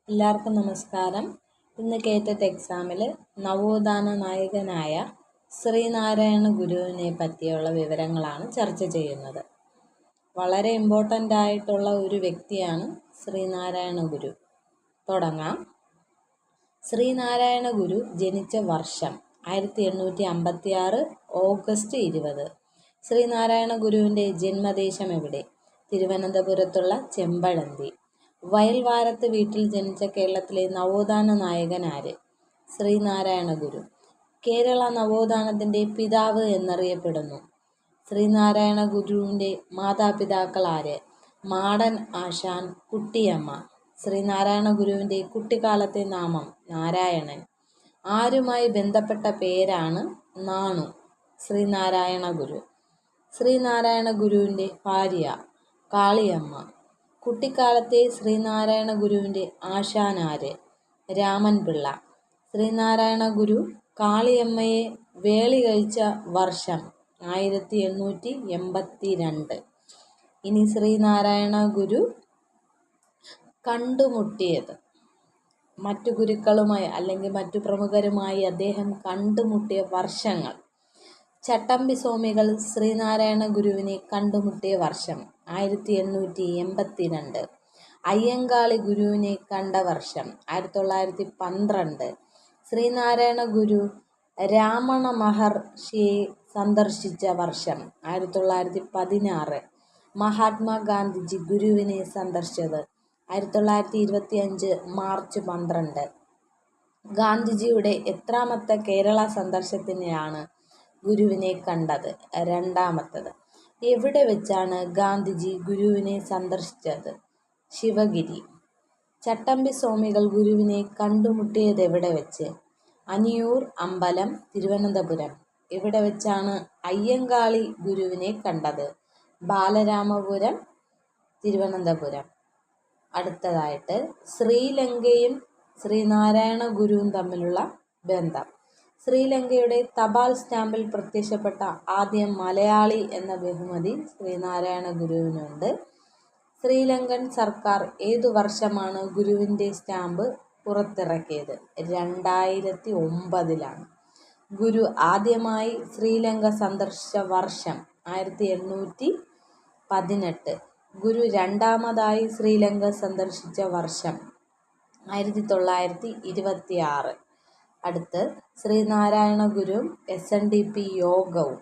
എല്ലാവർക്കും നമസ്കാരം. ഇന്ന് കേറ്ററ്റ് എക്സാമിൽ നവോത്ഥാന നായകനായ ശ്രീനാരായണ ഗുരുവിനെ പറ്റിയുള്ള വിവരങ്ങളാണ് ചർച്ച ചെയ്യുന്നത്. വളരെ ഇമ്പോർട്ടൻ്റ് ആയിട്ടുള്ള ഒരു വ്യക്തിയാണ് ശ്രീനാരായണ ഗുരു. തുടങ്ങാം. ശ്രീനാരായണ ഗുരു ജനിച്ച വർഷം 1856 ഓഗസ്റ്റ് 20. ശ്രീനാരായണ ഗുരുവിൻ്റെ ജന്മദേശം എവിടെ? തിരുവനന്തപുരത്തുള്ള ചെമ്പഴന്തി. വയൽവാരത്ത് വീട്ടിൽ ജനിച്ച കേരളത്തിലെ നവോത്ഥാന നായകൻ ആര്? ശ്രീനാരായണ ഗുരു. കേരള നവോത്ഥാനത്തിൻ്റെ പിതാവ് എന്നറിയപ്പെടുന്നു. ശ്രീനാരായണ ഗുരുവിൻ്റെ മാതാപിതാക്കൾ ആര്? മാടൻ ആശാൻ, കുട്ടിയമ്മ. ശ്രീനാരായണ ഗുരുവിൻ്റെ കുട്ടിക്കാലത്തെ നാമം നാരായണൻ. ആരുമായി ബന്ധപ്പെട്ട പേരാണ് നാണു? ശ്രീനാരായണ ഗുരു. ശ്രീനാരായണ ഗുരുവിൻ്റെ ഭാര്യ കാളിയമ്മ. കുട്ടിക്കാലത്തെ ശ്രീനാരായണ ഗുരുവിൻ്റെ ആശാൻ ആര്? രാമൻപിള്ള. ശ്രീനാരായണ ഗുരു കാളിയമ്മയെ വേളി കഴിച്ച വർഷം 1882. ഇനി ശ്രീനാരായണ ഗുരു കണ്ടുമുട്ടിയത്, മറ്റു ഗുരുക്കളുമായി അല്ലെങ്കിൽ മറ്റു പ്രമുഖരുമായി അദ്ദേഹം കണ്ടുമുട്ടിയ വർഷങ്ങൾ. ചട്ടമ്പി സ്വാമികൾ ശ്രീനാരായണ ഗുരുവിനെ കണ്ടുമുട്ടിയ വർഷം 1882. അയ്യങ്കാളി ഗുരുവിനെ കണ്ട വർഷം 1912. ശ്രീനാരായണ ഗുരു രാമണ മഹർഷിയെ സന്ദർശിച്ച വർഷം 1916. മഹാത്മാഗാന്ധിജി ഗുരുവിനെ സന്ദർശിച്ചത് 1925 മാർച്ച് 12. ഗാന്ധിജിയുടെ എത്രാമത്തെ കേരള സന്ദർശനത്തിനാണ് ഗുരുവിനെ കണ്ടത്? രണ്ടാമത്തത്. എവിടെ വെച്ചാണ് ഗാന്ധിജി ഗുരുവിനെ സന്ദർശിച്ചത്? ശിവഗിരി. ചട്ടമ്പി സ്വാമികൾ ഗുരുവിനെ കണ്ടുമുട്ടിയത് എവിടെ വെച്ച്? അനിയൂർ അമ്പലം, തിരുവനന്തപുരം. എവിടെ വെച്ചാണ് അയ്യങ്കാളി ഗുരുവിനെ കണ്ടത്? ബാലരാമപുരം, തിരുവനന്തപുരം. അടുത്തതായിട്ട് ശ്രീലങ്കയും ശ്രീനാരായണ ഗുരുവും തമ്മിലുള്ള ബന്ധം. ശ്രീലങ്കയുടെ തപാൽ സ്റ്റാമ്പിൽ പ്രത്യക്ഷപ്പെട്ട ആദ്യ മലയാളി എന്ന ബഹുമതി ശ്രീനാരായണ ഗുരുവിനുണ്ട്. ശ്രീലങ്കൻ സർക്കാർ ഏതു വർഷമാണ് ഗുരുവിൻ്റെ സ്റ്റാമ്പ് പുറത്തിറക്കിയത്? 2009. ഗുരു ആദ്യമായി ശ്രീലങ്ക സന്ദർശിച്ച വർഷം 1818. ഗുരു രണ്ടാമതായി ശ്രീലങ്ക സന്ദർശിച്ച വർഷം 1926. അടുത്ത് ശ്രീനാരായണ ഗുരുവും SNDP യോഗവും.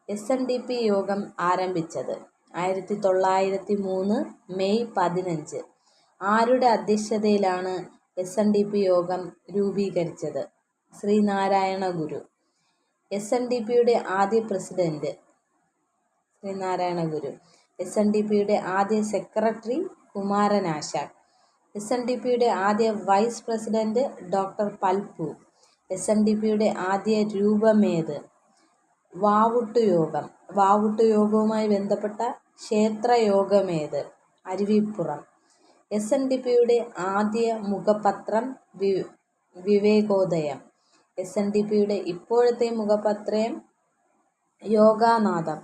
SNDP യോഗം ആരംഭിച്ചത് 1903 മെയ് 15. ആരുടെ അധ്യക്ഷതയിലാണ് SNDP യോഗം രൂപീകരിച്ചത്? ശ്രീനാരായണ ഗുരു. SNDPയുടെ ആദ്യ പ്രസിഡന്റ് ശ്രീനാരായണ ഗുരു. SNDPയുടെ ആദ്യ സെക്രട്ടറി കുമാരനാശാൻ. SNDPയുടെ ആദ്യ വൈസ് പ്രസിഡന്റ് ഡോക്ടർ പൽപു. SNDPയുടെ ആദ്യ രൂപമേത്? വാവുട്ടുയോഗം. വാവുട്ടുയോഗവുമായി ബന്ധപ്പെട്ട ക്ഷേത്രയോഗമേത്? അരുവിപ്പുറം. SNDPയുടെ ആദ്യ മുഖപത്രം വിവേകോദയം. SNDPയുടെ ഇപ്പോഴത്തെ മുഖപത്രം യോഗാനാഥം.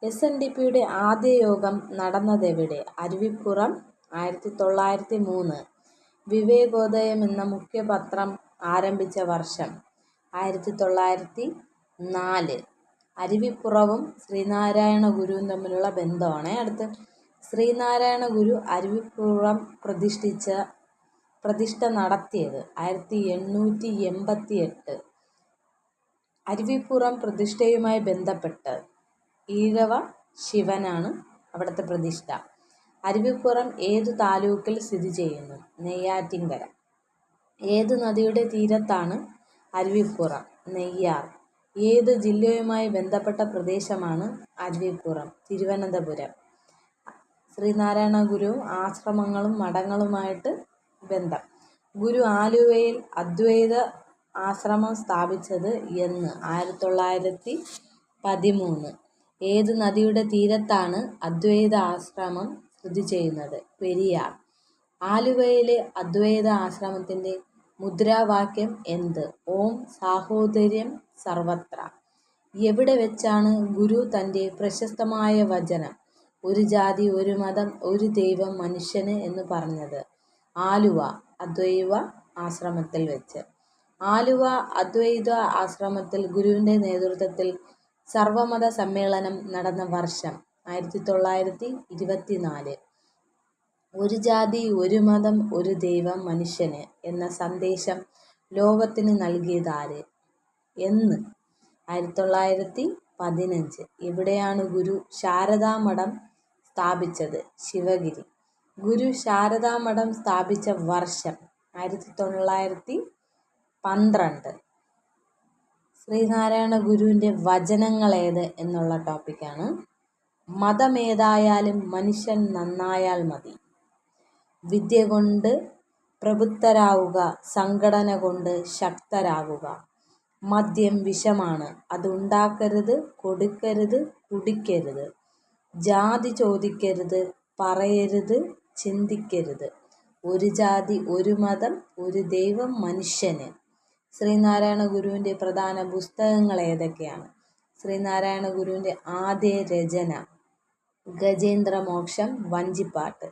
SNDPയുടെ ആദ്യ യോഗം നടന്നതെവിടെ? അരുവിപ്പുറം, 1903. വിവേകോദയം എന്ന മുഖ്യപത്രം ആരംഭിച്ച വർഷം 1904. അരുവിപ്പുറവും ശ്രീനാരായണ ഗുരുവും തമ്മിലുള്ള ബന്ധമാണ്. അടുത്ത് ശ്രീനാരായണ ഗുരു അരുവിപ്പുറം പ്രതിഷ്ഠ നടത്തിയത് 1888. അരുവിപ്പുറം പ്രതിഷ്ഠയുമായി ബന്ധപ്പെട്ട് ഈഴവ ശിവനാണ് അവിടുത്തെ പ്രതിഷ്ഠ. അരുവിപ്പുറം ഏതു താലൂക്കിൽ സ്ഥിതി ചെയ്യുന്നു? നെയ്യാറ്റിൻകര. ഏതു നദിയുടെ തീരത്താണ് അരുവിപ്പുറം? നെയ്യാർ. ഏത് ജില്ലയുമായി ബന്ധപ്പെട്ട പ്രദേശമാണ് അരുവിപ്പുറം? തിരുവനന്തപുരം. ശ്രീനാരായണ ഗുരു ആശ്രമങ്ങളും മഠങ്ങളുമായിട്ട് ബന്ധം. ഗുരു ആലുവയിൽ അദ്വൈത ആശ്രമം സ്ഥാപിച്ചത് എന്ന്? 1913. ഏത് നദിയുടെ തീരത്താണ് അദ്വൈത ആശ്രമം സ്ഥിതി ചെയ്യുന്നത്? പെരിയാർ. ആലുവയിലെ അദ്വൈത ആശ്രമത്തിൻ്റെ മുദ്രാവാക്യം എന്ത്? ഓം സാഹോദര്യം സർവത്ര. എവിടെ വെച്ചാണ് ഗുരു തൻ്റെ പ്രശസ്തമായ വചനം ഒരു ജാതി, ഒരു മതം, ഒരു ദൈവം മനുഷ്യന് എന്ന് പറഞ്ഞത്? ആലുവ. അദ്വൈത ആശ്രമത്തിൽ വെച്ച്. ആലുവ അദ്വൈത ആശ്രമത്തിൽ ഗുരുവിൻ്റെ നേതൃത്വത്തിൽ സർവമത സമ്മേളനം നടന്ന വർഷം 1924. ഒരു ജാതി, ഒരു മതം, ഒരു ദൈവം മനുഷ്യന് എന്ന സന്ദേശം ലോകത്തിന് നൽകിയതാര്? എന്ന് 1915. എവിടെയാണ് ഗുരു ശാരദാമഠം സ്ഥാപിച്ചത്? ശിവഗിരി. ഗുരു ശാരദാമഠം സ്ഥാപിച്ച വർഷം 1912. ശ്രീനാരായണ ഗുരുവിൻ്റെ വചനങ്ങളേത് എന്നുള്ള ടോപ്പിക്കാണ്. മതമേതായാലും മനുഷ്യൻ നന്നായാൽ മതി. വിദ്യ കൊണ്ട് പ്രബുദ്ധരാവുക, സംഘടന കൊണ്ട് ശക്തരാകുക. മദ്യം വിഷമാണ്, അതുണ്ടാക്കരുത്, കൊടുക്കരുത്, കുടിക്കരുത്. ജാതി ചോദിക്കരുത്, പറയരുത്, ചിന്തിക്കരുത്. ഒരു ജാതി, ഒരു മതം, ഒരു ദൈവം മനുഷ്യന്. ശ്രീനാരായണ ഗുരുവിൻ്റെ പ്രധാന പുസ്തകങ്ങൾ ഏതൊക്കെയാണ്? ശ്രീനാരായണ ഗുരുവിൻ്റെ ആദ്യ രചന ഗജേന്ദ്രമോക്ഷം, വഞ്ചിപ്പാട്ട്.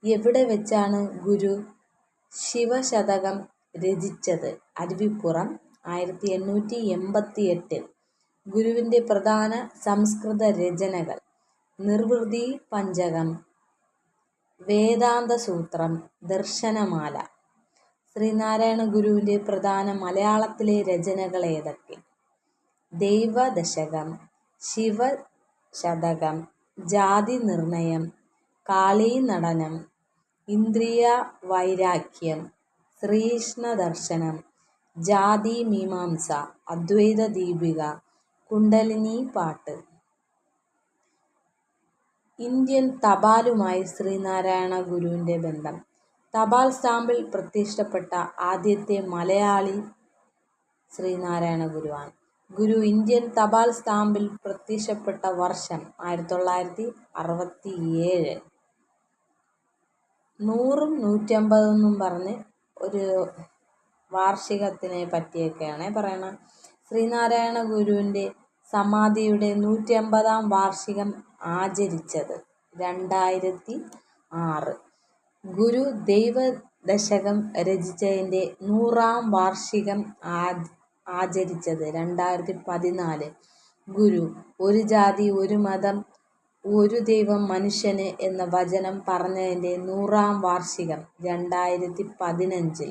എവിടെ വെച്ചാണ് ഗുരു ശിവശതകം രചിച്ചത്? അരുവിപ്പുറം, 1888. ഗുരുവിൻ്റെ പ്രധാന സംസ്കൃത രചനകൾ നിർവൃതി പഞ്ചകം, വേദാന്ത സൂത്രം, ദർശനമാല. ശ്രീനാരായണ ഗുരുവിൻ്റെ പ്രധാന മലയാളത്തിലെ രചനകൾ ഏതൊക്കെ? ദൈവദശകം, ശിവശതകം, ജാതി നിർണയം, കാളീനടനം, ഇന്ദ്രിയ വൈരാഗ്യം, ശ്രീകൃഷ്ണ ദർശനം, ജാതി മീമാംസ, അദ്വൈത ദീപിക, കുണ്ടലിനി പാട്ട്. ഇന്ത്യൻ തപാലുമായി ശ്രീനാരായണ ഗുരുവിൻ്റെ ബന്ധം. തപാൽ സ്റ്റാമ്പിൽ പ്രത്യക്ഷപ്പെട്ട ആദ്യത്തെ മലയാളി ശ്രീനാരായണ ഗുരുവാണ്. ഗുരു ഇന്ത്യൻ തപാൽ സ്റ്റാമ്പിൽ പ്രത്യക്ഷപ്പെട്ട വർഷം 1967. 100, 150 പറഞ്ഞ് ഒരു വാർഷികത്തിനെ പറ്റിയൊക്കെയാണ് പറയണത്. ശ്രീനാരായണ ഗുരുവിൻ്റെ സമാധിയുടെ 150-ാം വാർഷികം ആചരിച്ചത് 2006. ഗുരു ദൈവദശകം രചിച്ചതിൻ്റെ 100-ാം വാർഷികം ആചരിച്ചത് 2014. ഗുരു ഒരു ജാതി, ഒരു മതം, ഒരു ദൈവം മനുഷ്യന് എന്ന വചനം പറഞ്ഞതിൻ്റെ 100-ാം വാർഷികം 2015.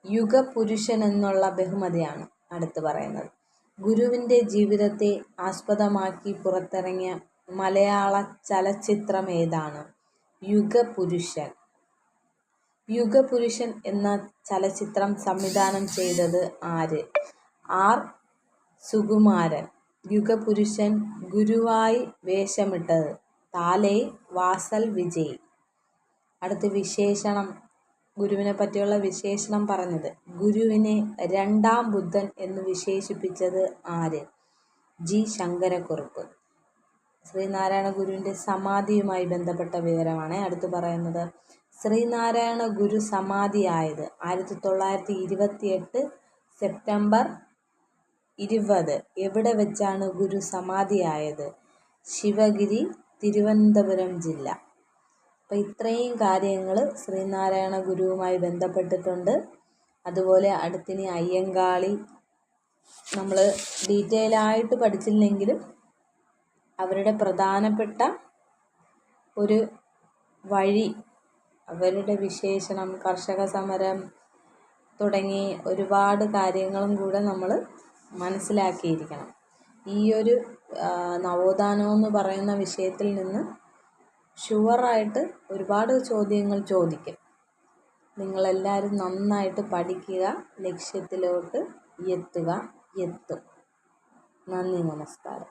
യുഗപുരുഷൻ എന്നുള്ള ബഹുമതിയാണ് അടുത്ത് പറയുന്നത്. ഗുരുവിൻ്റെ ജീവിതത്തെ ആസ്പദമാക്കി പുറത്തിറങ്ങിയ മലയാള ചലച്ചിത്രം ഏതാണ്? യുഗപുരുഷൻ. യുഗപുരുഷൻ എന്ന ചലച്ചിത്രം സംവിധാനം ചെയ്തത് ആര്? ആർ. സുകുമാരൻ. യുഗപുരുഷൻ ഗുരുവായി വേഷമിട്ടത് താലേ വാസൽ വിജയ്. അടുത്ത് വിശേഷണം, ഗുരുവിനെ പറ്റിയുള്ള വിശേഷണം പറഞ്ഞത്. ഗുരുവിനെ രണ്ടാം ബുദ്ധൻ എന്ന് വിശേഷിപ്പിച്ചത് ആര്? ജി. ശങ്കരക്കുറുപ്പ്. ശ്രീനാരായണ ഗുരുവിൻ്റെ സമാധിയുമായി ബന്ധപ്പെട്ട വിവരമാണ് അടുത്ത് പറയുന്നത്. ശ്രീനാരായണ ഗുരു സമാധിയായത് 1928 സെപ്റ്റംബർ 20. എവിടെ വെച്ചാണ് ഗുരു സമാധിയായത്? ശിവഗിരി, തിരുവനന്തപുരം ജില്ല. അപ്പോൾ ഇത്രയും കാര്യങ്ങൾ ശ്രീനാരായണ ഗുരുവുമായി ബന്ധപ്പെട്ടിട്ടുണ്ട്. അതുപോലെ അടുത്തിനി അയ്യങ്കാളി നമ്മൾ ഡീറ്റെയിൽ ആയിട്ട് പഠിച്ചില്ലെങ്കിലും അവരുടെ പ്രധാനപ്പെട്ട ഒരു വഴി, അവരുടെ വിശേഷണം, കർഷക സമരം തുടങ്ങി ഒരുപാട് കാര്യങ്ങളും കൂടെ നമ്മൾ മനസ്സിലാക്കിയിരിക്കണം. ഈ ഒരു നവോത്ഥാനം എന്ന് പറയുന്ന വിഷയത്തിൽ നിന്ന് ഷുവറായിട്ട് ഒരുപാട് ചോദ്യങ്ങൾ ചോദിക്കും. നിങ്ങളെല്ലാവരും നന്നായിട്ട് പഠിക്കുക, ലക്ഷ്യത്തിലോട്ട് എത്തും. നന്ദി, നമസ്കാരം.